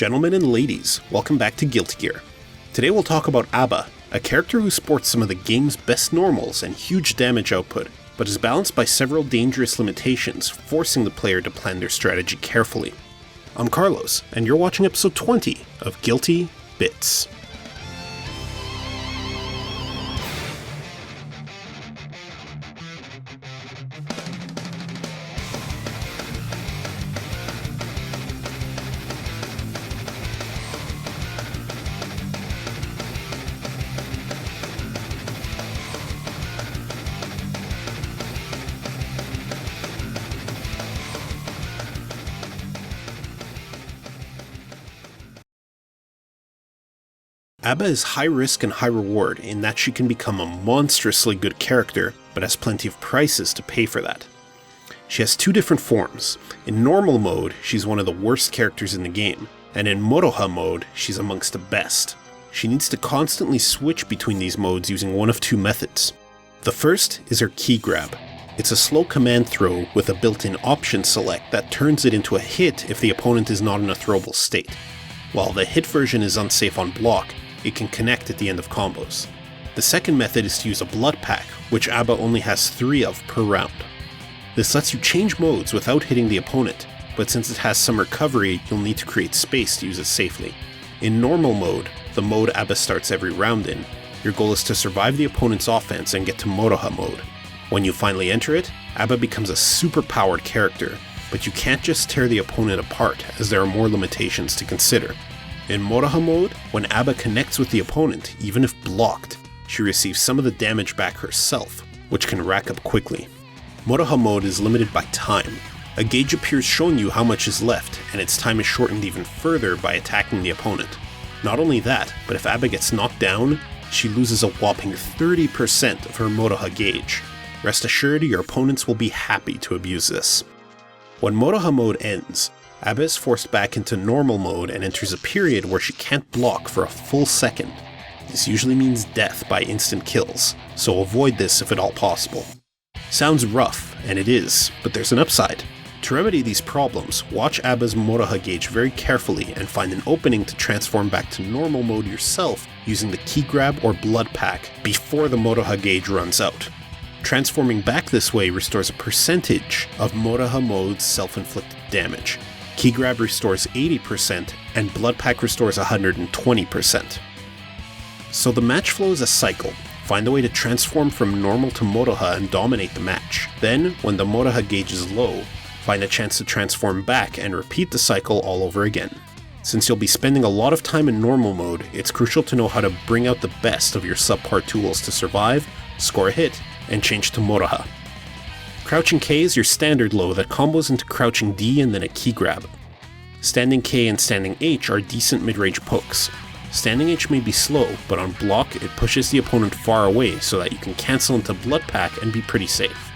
Gentlemen and ladies, welcome back to Guilty Gear. Today we'll talk about A.B.A, a character who sports some of the game's best normals and huge damage output, but is balanced by several dangerous limitations, forcing the player to plan their strategy carefully. I'm Carlos, and you're watching episode 20 of Guilty Bits. A.B.A is high risk and high reward in that she can become a monstrously good character, but has plenty of prices to pay for that. She has two different forms. In normal mode, she's one of the worst characters in the game, and in Moroha mode, she's amongst the best. She needs to constantly switch between these modes using one of two methods. The first is her key grab. It's a slow command throw with a built-in option select that turns it into a hit if the opponent is not in a throwable state. While the hit version is unsafe on block, it can connect at the end of combos. The second method is to use a blood pack, which A.B.A only has 3 of per round. This lets you change modes without hitting the opponent, but since it has some recovery, you'll need to create space to use it safely. In normal mode, the mode A.B.A starts every round in, your goal is to survive the opponent's offense and get to Moroha mode. When you finally enter it, A.B.A becomes a super powered character, but you can't just tear the opponent apart as there are more limitations to consider. In Moroha mode, when A.B.A connects with the opponent, even if blocked, she receives some of the damage back herself, which can rack up quickly. Moroha mode is limited by time. A gauge appears showing you how much is left, and its time is shortened even further by attacking the opponent. Not only that, but if A.B.A gets knocked down, she loses a whopping 30% of her Moroha gauge. Rest assured, your opponents will be happy to abuse this. When Moroha mode ends, A.B.A is forced back into normal mode and enters a period where she can't block for a full second. This usually means death by instant kills, so avoid this if at all possible. Sounds rough, and it is, but there's an upside. To remedy these problems, watch A.B.A's Moroha gauge very carefully and find an opening to transform back to normal mode yourself using the key grab or blood pack before the Moroha gauge runs out. Transforming back this way restores a percentage of Moroha mode's self-inflicted damage. Key grab restores 80%, and blood pack restores 120%. So the match flow is a cycle. Find a way to transform from normal to Moroha and dominate the match. Then, when the Moroha gauge is low, find a chance to transform back and repeat the cycle all over again. Since you'll be spending a lot of time in normal mode, it's crucial to know how to bring out the best of your subpar tools to survive, score a hit, and change to Moroha. Crouching K is your standard low that combos into Crouching D and then a key grab. Standing K and Standing H are decent mid-range pokes. Standing H may be slow, but on block it pushes the opponent far away so that you can cancel into Blood Pack and be pretty safe.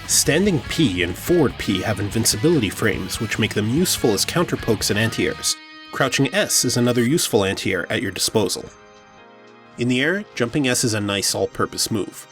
Standing P and Forward P have invincibility frames which make them useful as counter pokes and anti-airs. Crouching S is another useful anti-air at your disposal. In the air, Jumping S is a nice all-purpose move.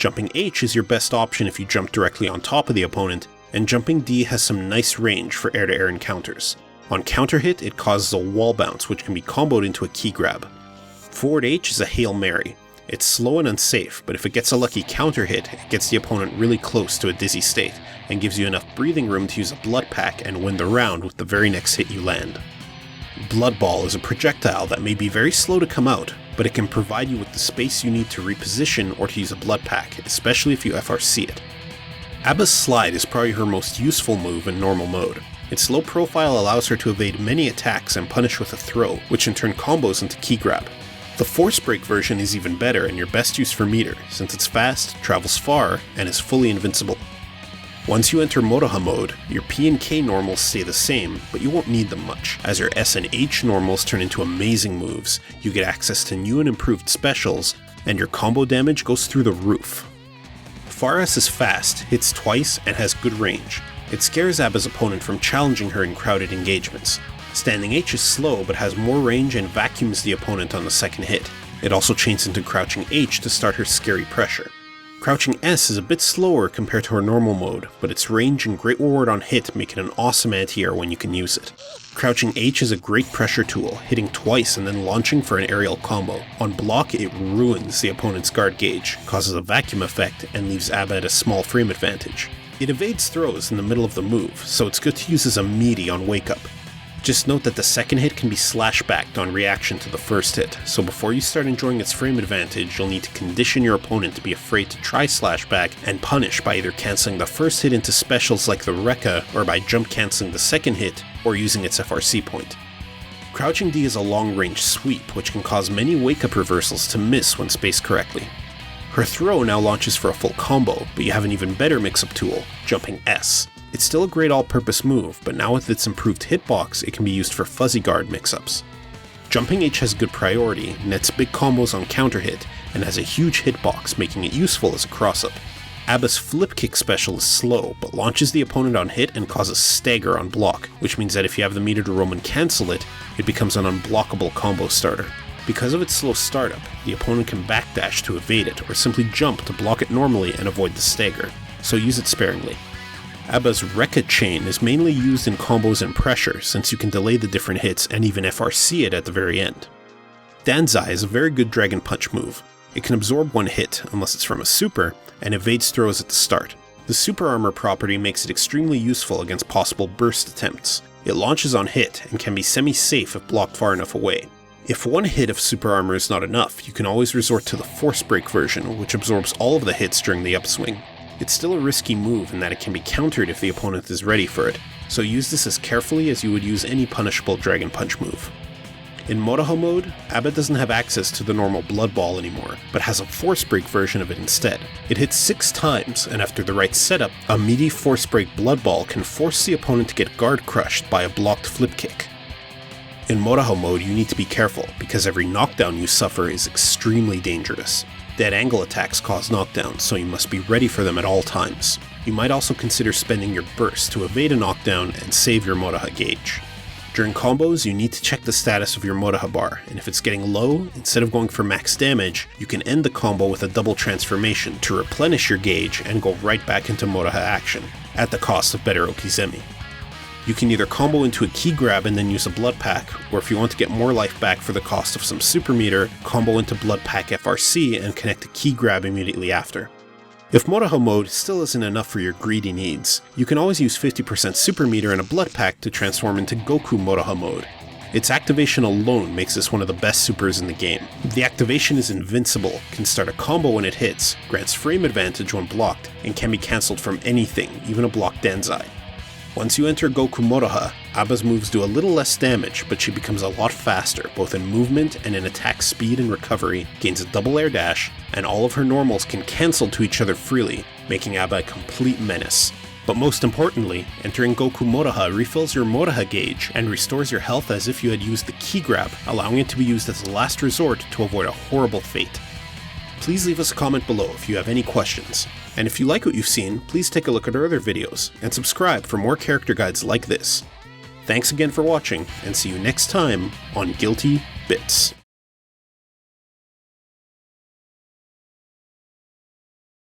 Jumping H is your best option if you jump directly on top of the opponent, and Jumping D has some nice range for air-to-air encounters. On counter hit, it causes a wall bounce which can be comboed into a key grab. Forward H is a Hail Mary. It's slow and unsafe, but if it gets a lucky counter hit, it gets the opponent really close to a dizzy state, and gives you enough breathing room to use a blood pack and win the round with the very next hit you land. Blood Ball is a projectile that may be very slow to come out, but it can provide you with the space you need to reposition or to use a blood pack, especially if you FRC it. A.B.A's Slide is probably her most useful move in normal mode. Its low profile allows her to evade many attacks and punish with a throw, which in turn combos into key grab. The Force Break version is even better and your best use for meter, since it's fast, travels far, and is fully invincible. Once you enter Moroha mode, your P and K normals stay the same, but you won't need them much. As your S and H normals turn into amazing moves, you get access to new and improved specials, and your combo damage goes through the roof. Far S is fast, hits twice, and has good range. It scares A.B.A's opponent from challenging her in crowded engagements. Standing H is slow but has more range and vacuums the opponent on the second hit. It also chains into Crouching H to start her scary pressure. Crouching S is a bit slower compared to her normal mode, but its range and great reward on hit make it an awesome anti-air when you can use it. Crouching H is a great pressure tool, hitting twice and then launching for an aerial combo. On block, it ruins the opponent's guard gauge, causes a vacuum effect, and leaves A.B.A at a small frame advantage. It evades throws in the middle of the move, so it's good to use as a meaty on wake up. Just note that the second hit can be slash-backed on reaction to the first hit, so before you start enjoying its frame advantage, you'll need to condition your opponent to be afraid to try slash-back and punish by either cancelling the first hit into specials like the Rekka, or by jump cancelling the second hit, or using its FRC point. Crouching D is a long-range sweep, which can cause many wake-up reversals to miss when spaced correctly. Her throw now launches for a full combo, but you have an even better mix-up tool, jumping S. It's still a great all-purpose move, but now with its improved hitbox, it can be used for fuzzy guard mix-ups. Jumping H has good priority, nets big combos on counter hit, and has a huge hitbox, making it useful as a cross-up. A.B.A.'s flip kick special is slow, but launches the opponent on hit and causes stagger on block, which means that if you have the meter to roam and cancel it, it becomes an unblockable combo starter. Because of its slow startup, the opponent can backdash to evade it, or simply jump to block it normally and avoid the stagger, so use it sparingly. A.B.A.'s Rekka chain is mainly used in combos and pressure, since you can delay the different hits and even FRC it at the very end. Danzai is a very good Dragon Punch move. It can absorb one hit, unless it's from a super, and evades throws at the start. The super armor property makes it extremely useful against possible burst attempts. It launches on hit, and can be semi-safe if blocked far enough away. If one hit of super armor is not enough, you can always resort to the force break version, which absorbs all of the hits during the upswing. It's still a risky move in that it can be countered if the opponent is ready for it, so use this as carefully as you would use any punishable Dragon Punch move. In Motoha mode, A.B.A doesn't have access to the normal Blood Ball anymore, but has a Force Break version of it instead. It hits 6 times, and after the right setup, a meaty Force Break Blood Ball can force the opponent to get guard crushed by a blocked flip kick. In Motoha mode, you need to be careful, because every knockdown you suffer is extremely dangerous. Dead angle attacks cause knockdowns, so you must be ready for them at all times. You might also consider spending your burst to evade a knockdown and save your Motoha gauge. During combos, you need to check the status of your Motoha bar, and if it's getting low, instead of going for max damage, you can end the combo with a double transformation to replenish your gauge and go right back into Motoha action, at the cost of better Okizeme. You can either combo into a key grab and then use a blood pack, or if you want to get more life back for the cost of some super meter, combo into blood pack FRC and connect a key grab immediately after. If Motoha mode still isn't enough for your greedy needs, you can always use 50% super meter and a blood pack to transform into Goku Motoha mode. Its activation alone makes this one of the best supers in the game. The activation is invincible, can start a combo when it hits, grants frame advantage when blocked, and can be cancelled from anything, even a blocked Danzai. Once you enter Goku Motoha, A.B.A.'s moves do a little less damage, but she becomes a lot faster, both in movement and in attack speed and recovery, gains a double air dash, and all of her normals can cancel to each other freely, making A.B.A a complete menace. But most importantly, entering Goku Motoha refills your Motoha gauge and restores your health as if you had used the key grab, allowing it to be used as a last resort to avoid a horrible fate. Please leave us a comment below if you have any questions. And if you like what you've seen, please take a look at our other videos, and subscribe for more character guides like this. Thanks again for watching, and see you next time on Guilty Bits.